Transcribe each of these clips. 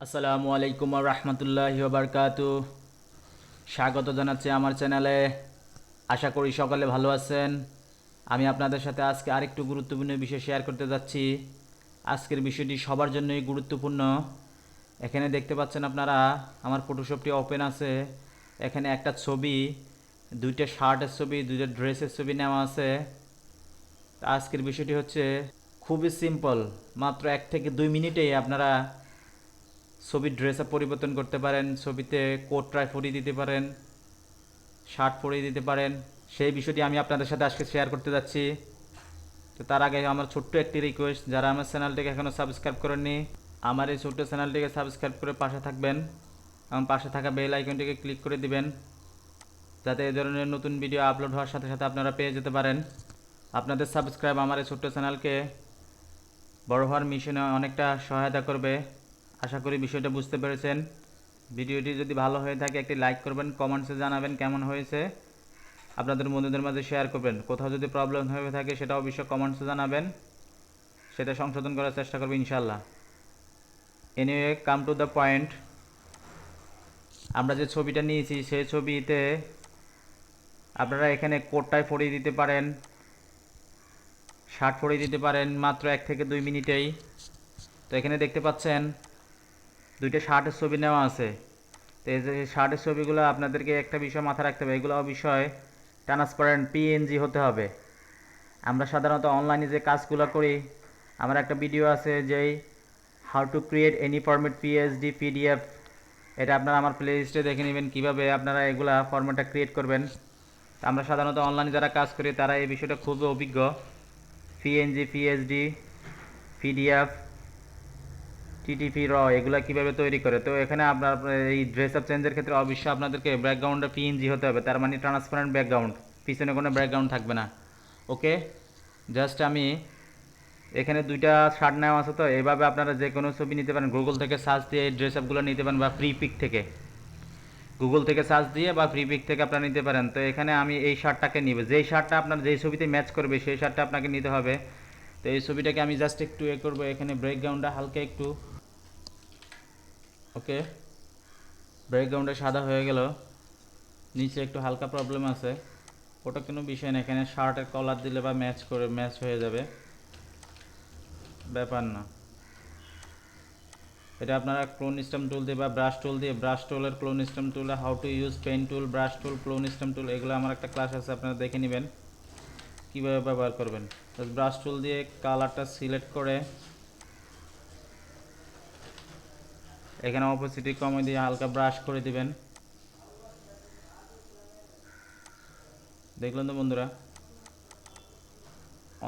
আসসালামু আলাইকুম ওয়া রাহমাতুল্লাহি ওয়া বারাকাতুহু। স্বাগত জানাচ্ছি আমার চ্যানেলে। আশা করি সকলে ভালো আছেন। আমি আপনাদের সাথে আজকে আরেকটু গুরুত্বপূর্ণ বিষয় শেয়ার করতে যাচ্ছি। আজকের বিষয়টি সবার জন্যই গুরুত্বপূর্ণ। এখানে দেখতে পাচ্ছেন আপনারা আমার ফটোশপটি ওপেন আছে। এখানে একটা ছবি, দুইটা শার্টের ছবি, দুইটা ড্রেসের ছবি নেওয়া আছে। আজকের বিষয়টি হচ্ছে খুবই সিম্পল, মাত্র 1 থেকে 2 মিনিটেই আপনারা ছবির ড্রেস আপ পরিবর্তন করতে পারেন। ছবিতে কোট ট্রাই পরিয়ে দিতে পারেন, শার্ট পরিয়ে দিতে পারেন। সেই বিষয়টি আমি আপনাদের সাথে আজকে শেয়ার করতে যাচ্ছি। তো তার আগে আমার ছোট্ট একটি রিকোয়েস্ট, যারা আমার চ্যানেলটিকে এখনও সাবস্ক্রাইব করেননি, আমার এই ছোট্ট চ্যানেলটিকে সাবস্ক্রাইব করে পাশে থাকবেন এবং পাশে থাকা বেল আইকনটিকে ক্লিক করে দিবেন, যাতে এই ধরনের নতুন ভিডিও আপলোড হওয়ার সাথে সাথে আপনারা পেয়ে যেতে পারেন। আপনাদের সাবস্ক্রাইব আমার এই ছোট্ট চ্যানেলকে বড় হওয়ার মিশনে অনেকটা সহায়তা করবে। আশা করি বিষয়টা বুঝতে পেরেছেন। ভিডিওটি যদি ভালো হয়ে থাকে একটি লাইক করবেন, কমেন্টসে জানাবেন কেমন হয়েছে, আপনাদের বন্ধুদের মাঝে শেয়ার করবেন। কোথাও যদি প্রবলেম হয়ে থাকে সেটা অবশ্যই কমেন্টসে জানাবেন, সেটা সংশোধন করার চেষ্টা করবো ইনশাল্লাহ। Anyway, come to the point. আমরা যে ছবিটা নিয়েছি সেই ছবিতে আপনারা এখানে কোটটায় পরিয়ে দিতে পারেন, শার্ট পরিয়ে দিতে পারেন মাত্র 1 থেকে 2 মিনিটেই। তো এখানে দেখতে পাচ্ছেন দুইটা শার্টের ছবি নেওয়া আছে। তো এই যে শার্টের ছবিগুলো আপনাদেরকে একটা বিষয় মাথায় রাখতে হবে, এগুলো বিষয় ট্রান্সপারেন্ট পিএনজি হতে হবে। আমরা সাধারণত অনলাইনে যে কাজগুলো করি, আমার একটা ভিডিও আছে যেই how to create any format PSD PDF, এটা আপনারা আমার প্লে লিস্টে দেখে নেবেন কীভাবে আপনারা এগুলা ফরম্যাটটা ক্রিয়েট করবেন। আমরা সাধারণত অনলাইনে যারা কাজ করি তারা এই বিষয়টা খুবই অভিজ্ঞ। পিএনজি, পিএসডি, পিডিএফ, টিটিপি, র এগুলো কীভাবে তৈরি করে। তো এখানে আপনার এই ড্রেস আপ চেঞ্জের ক্ষেত্রে অবশ্যই আপনাদেরকে ব্যাকগ্রাউন্ডে পিএনজি হতে হবে, তার মানে ট্রান্সপারেন্ট ব্যাকগ্রাউন্ড, পিছনে কোনো ব্যাকগ্রাউন্ড থাকবে না। ওকে, জাস্ট আমি এখানে দুইটা শার্ট নেওয়া আছে। তো এইভাবে আপনারা যে কোনো ছবি নিতে পারেন, গুগল থেকে সার্চ দিয়ে এই ড্রেস আপগুলো নিতে পারেন, বা ফ্রি পিক থেকে, গুগল থেকে সার্চ দিয়ে বা ফ্রি পিক থেকে আপনারা নিতে পারেন। তো এখানে আমি এই শার্টটাকে নিব, যেই শার্টটা আপনার যেই ছবিতে ম্যাচ করবে সেই শার্টটা আপনাকে নিতে হবে। তো এই ছবিটাকে আমি জাস্ট একটু করবো, এখানে ব্যাকগ্রাউন্ডটা হালকা একটু, ওকে, ব্যাকগ্রাউন্ডে সাদা হয়ে গেল, নিচে একটু হালকা প্রবলেম আছে, ওটা কোনো বিষয় না। এখানে শার্টের কলার দিলে বা ম্যাচ হয়ে যাবে, ব্যাপার না। এটা আপনারা ক্লোন স্টেম টুল দিয়ে বা ব্রাশ টুল দিয়ে, ব্রাশ টুলের clone stamp tool, how to use pen tool, brush tool, clone stamp tool, এগুলো আমার একটা ক্লাস আছে, আপনারা দেখে নেবেন কীভাবে ব্যবহার করবেন। ব্রাশ টুল দিয়ে কালারটা সিলেক্ট করে এখানে অপোসিটি কমে দিয়ে হালকা ব্রাশ করে দিবেন। দেখলেন তো বন্ধুরা,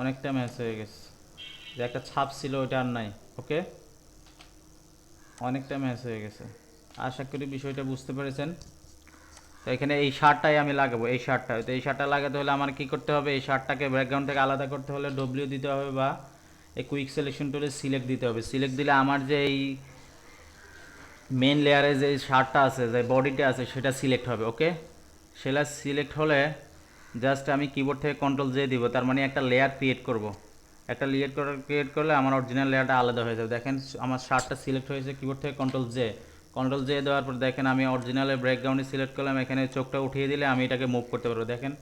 অনেকটা ম্যাচ হয়ে গেছে। যে একটা ছাপ ছিল ওইটা আর নাই। ওকে, অনেকটা ম্যাচ হয়ে গেছে। আশা করি বিষয়টা বুঝতে পেরেছেন। তো এখানে এই শার্টটাই আমি লাগাবো, এই শার্টটা। তো এই শার্টটা লাগাতে হলে আমার কি করতে হবে, এই শার্টটাকে ব্যাকগ্রাউন্ড থেকে আলাদা করতে হলে ডব্লিউ দিতে হবে, বা এই কুইক সিলেকশন টুলে সিলেক্ট দিতে হবে। সিলেক্ট দিলে আমার যে এই মেন লেয়ারে যে শার্টটা আছে, যে বডিটা আছে, সেটা সিলেক্ট হবে। ওকে, সেটা সিলেক্ট হলে জাস্ট আমি কিবোর্ড থেকে কন্ট্রোল জে দিব, তার মানে একটা লেয়ার ক্রিয়েট করব। একটা লেয়ার ক্রিয়েট করলে আমার অরিজিনাল লেয়ারটা আলাদা হয়ে যাবে। দেখেন আমার শার্টটা সিলেক্ট হয়েছে, কিবোর্ড থেকে কন্ট্রোল জে দেওয়ার পর দেখেন আমি অরিজিনালের ব্যাকগ্রাউন্ডে সিলেক্ট করলাম। এখানে চোখটা উঠিয়ে দিলে আমি এটাকে মুভ করতে পারবো। দেখেন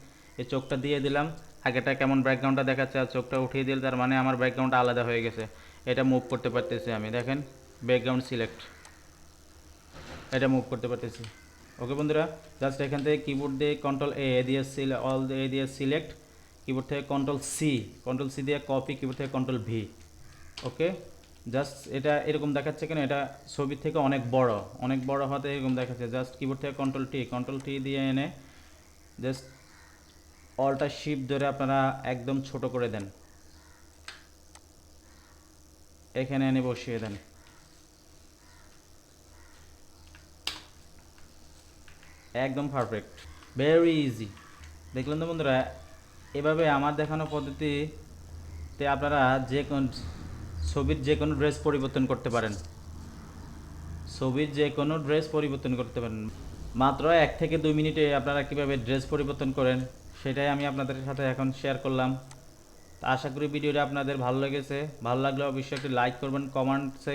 এই চোখটা দিয়ে দিলাম, আগেটা কেমন ব্যাকগ্রাউন্ডটা দেখাচ্ছে, আর চোখটা উঠিয়ে দিলে তার মানে আমার ব্যাকগ্রাউন্ডটা আলাদা হয়ে গেছে। এটা মুভ করতে পারতেছি আমি, দেখেন ব্যাকগ্রাউন্ড সিলেক্ট, এটা মুভ করতে পারতেছি। ওকে বন্ধুরা, জাস্ট এখান থেকে কিবোর্ড দিয়ে কন্ট্রোল এ দিয়ে অল এ দিয়ে সিলেক্ট, কিবোর্ড থেকে কন্ট্রোল সি দিয়ে কপি, কিবোর্ড থেকে কন্ট্রোল ভি। ওকে, জাস্ট এটা এরকম দেখাচ্ছে কেন, এটা ছবির থেকে অনেক বড় হতে এরকম দেখাচ্ছে। জাস্ট কিবোর্ড থেকে কন্ট্রোল টি দিয়ে এনে জাস্ট অলটা শিফট ধরে আপনারা একদম ছোট করে দেন, এখানে এনে বসিয়ে দেন। একদম পারফেক্ট, ভেরি ইজি। দেখলেন তো বন্ধুরা, এভাবে আমার দেখানো পদ্ধতিতে আপনারা যে কোন ছবির যে কোনো ড্রেস পরিবর্তন করতে পারেন, মাত্র 1 থেকে 2 মিনিটে আপনারা কীভাবে ড্রেস পরিবর্তন করেন সেটাই আমি আপনাদের সাথে এখন শেয়ার করলাম। তো আশা করি ভিডিওটা আপনাদের ভালো লেগেছে। ভালো লাগলে অবশ্যই একটি লাইক করবেন, কমেন্টসে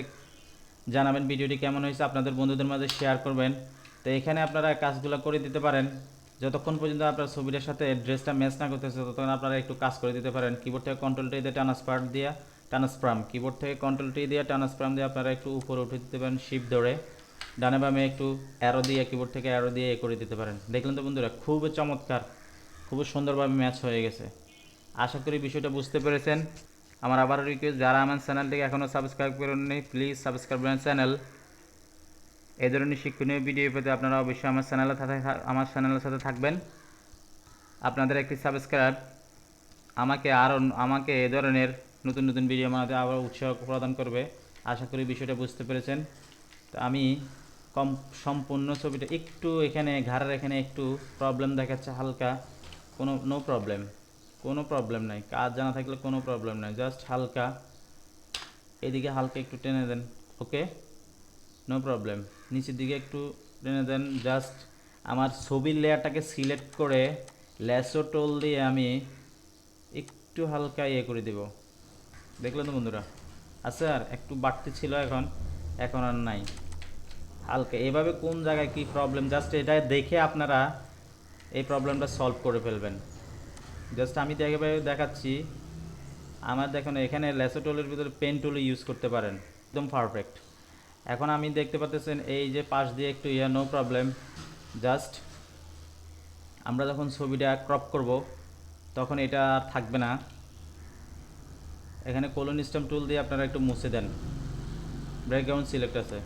জানাবেন ভিডিওটি কেমন হয়েছে, আপনাদের বন্ধুদের মাঝে শেয়ার করবেন। তো এখানে আপনারা কাজগুলো করে দিতে পারেন, যতক্ষণ পর্যন্ত আপনার ছবিটার সাথে ড্রেসটা ম্যাচ না করতেছে ততক্ষণ আপনারা একটু কাজ করে দিতে পারেন। কিবোর্ড থেকে কন্ট্রোল টি দিয়ে ট্রান্সফার্ম কিবোর্ড থেকে কন্ট্রোল টি দিয়ে ট্রান্সফার্ম দিয়ে আপনারা একটু উপরে উঠে দিতে পারেন শিফট ধরে, ডানে বামে একটু অ্যারো দিয়ে কিবোর্ড থেকে অ্যারো দিয়ে করে দিতে পারেন। দেখলেন তো বন্ধুরা, খুবই চমৎকার, খুবই সুন্দরভাবে ম্যাচ হয়ে গেছে। আশা করি বিষয়টা বুঝতে পেরেছেন। আমার আবারও রিকোয়েস্ট, যারা আমার চ্যানেলটিকে এখনও সাবস্ক্রাইব করেননি প্লিজ সাবস্ক্রাইব করেন চ্যানেল। এই ধরনের শিক্ষণীয় ভিডিও পেতে আপনারা অবশ্যই আমার চ্যানেলের সাথে থাকবেন। আপনাদের একটি সাবস্ক্রাইব আমাকে এ ধরনের নতুন নতুন ভিডিও বানাতে আবার উৎসাহ প্রদান করবে। আশা করি বিষয়টা বুঝতে পেরেছেন। তো আমি সম্পূর্ণ ছবিটা একটু এখানে ঘাড়ের এখানে একটু প্রবলেম দেখাচ্ছে হালকা, কোনো প্রবলেম নাই, কাজ জানা থাকলে কোনো প্রবলেম নাই, জাস্ট হালকা এদিকে হালকা একটু টেনে দেন, ওকে, নো প্রবলেম। নিচের দিকে একটু টেনে দেন, জাস্ট আমার ছবির লেয়ারটাকে সিলেক্ট করে ল্যাসো টোল দিয়ে আমি একটু হালকা করে দেব। দেখলেন তো বন্ধুরা, আচ্ছা আর একটু বাড়তি ছিল, এখন আর নাই, হালকা এভাবে কোন জায়গায় কি প্রবলেম জাস্ট এটা দেখে আপনারা এই প্রবলেমটা সলভ করে ফেলবেন। জাস্ট আমি দেখাচ্ছি। আমার দেখুন এখানে ল্যাসো টোলের ভিতরে পেন টুল ইউজ করতে পারেন, একদম পারফেক্ট। এখন আমি দেখতে পাচ্ছেন এই যে পাশ দিয়ে একটু নো প্রবলেম। জাস্ট আমরা যখন ছবিটা ক্রপ করব তখন এটা আর থাকবে না। এখানে কোলন স্ট্যাম্প টুল দিয়ে আপনারা একটু মুছে দেন, ব্যাকগ্রাউন্ড সিলেক্ট আছে,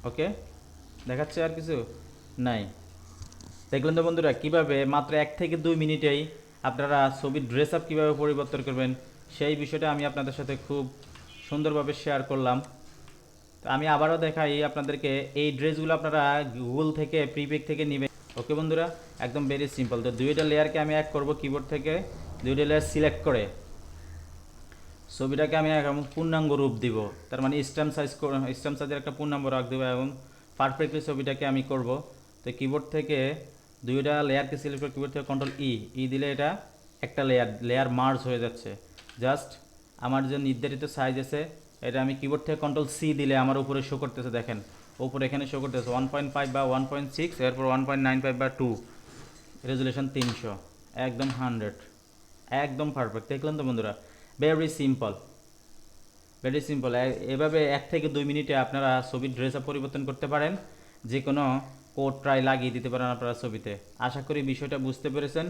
ওকে, দেখাচ্ছে আর কিছু নাই। দেখলেন তো বন্ধুরা, কীভাবে মাত্র 1 থেকে 2 মিনিটেই আপনারা ছবির ড্রেস আপ কীভাবে পরিবর্তন করবেন সেই বিষয়টা আমি আপনাদের সাথে খুব সুন্দরভাবে শেয়ার করলাম। তো আমি আবারও দেখাই আপনাদেরকে, এই ড্রেসগুলো আপনারা গুগল থেকে প্রিপিক থেকে নেবেন, ওকে বন্ধুরা, একদম ভেরি সিম্পল। তো দুইটা লেয়ারকে আমি এক করব, কিবোর্ড থেকে দুইটা লেয়ার সিলেক্ট করে ছবিটাকে আমি এখন পূর্ণাঙ্গ রূপ দিব, তার মানে স্ট্যাম্প সাইজের একটা পূর্ণাঙ্গ রাখ দেবো এবং পারফেক্টলি ছবিটাকে আমি করব। তো কিবোর্ড থেকে দুইটা লেয়ারকে সিলেক্ট করে কিবোর্ড থেকে কন্ট্রোল ই দিলে এটা একটা লেয়ার মার্জ হয়ে যাচ্ছে। জাস্ট আমার যে নির্ধারিত সাইজ আছে এটা আমি কিবোর্ড থেকে কন্ট্রোল সি দিলে আমার উপরে শো করতেছে, দেখেন উপরে এখানে শো করতেছে 1.5 বা 1.6, এরপর 1.95 বা 2, রেজুলেশন 300, একদম 100, একদম পারফেক্ট। দেখলেন তো বন্ধুরা, ভেরি সিম্পল, ভেরি সিম্পল। এভাবে 1 থেকে 2 মিনিটে আপনারা ছবির ড্রেস আপ পরিবর্তন করতে পারেন, যে কোনো কোড ট্রাই লাগিয়ে দিতে পারেন আপনারা ছবিতে। আশা করি বিষয়টা বুঝতে পেরেছেন।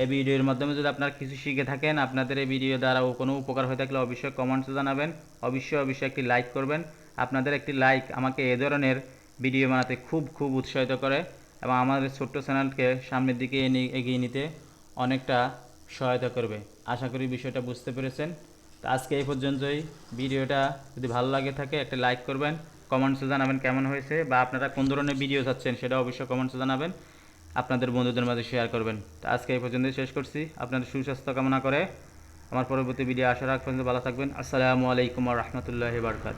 এই ভিডিওর মাধ্যমে যদি আপনারা কিছু শিখে থাকেন, আপনাদের এই ভিডিও দ্বারা কোনো উপকার হয়ে থাকলে অবশ্যই কমেন্টসে জানাবেন, অবশ্যই একটি লাইক করবেন। আপনাদের একটি লাইক আমাকে এ ধরনের ভিডিও বানাতে খুব খুব উৎসাহিত করে এবং আমাদের ছোট্ট চ্যানেলকে সামনের দিকে এগিয়ে নিতে অনেকটা সহায়তা করবে। আশা করি বিষয়টা বুঝতে পেরেছেন। তো আজকে এই পর্যন্তই। ভিডিওটা যদি ভালো লাগে থাকে একটা লাইক করবেন, কমেন্টসে জানাবেন কেমন হয়েছে বা আপনারা কোন ধরনের ভিডিও চাচ্ছেন সেটা অবশ্যই কমেন্টসে জানাবেন, আপনাদের বন্ধুদের মাঝে শেয়ার করবেন। তো আজকে এই পর্যন্তই শেষ করছি। আপনাদের সুস্বাস্থ্য কামনা করে আমার পরবর্তী ভিডিও আসার আগ পর্যন্ত ভালো থাকবেন। আসসালামু আলাইকুম ওয়া রাহমাতুল্লাহি ওয়া বারাকাতুহু।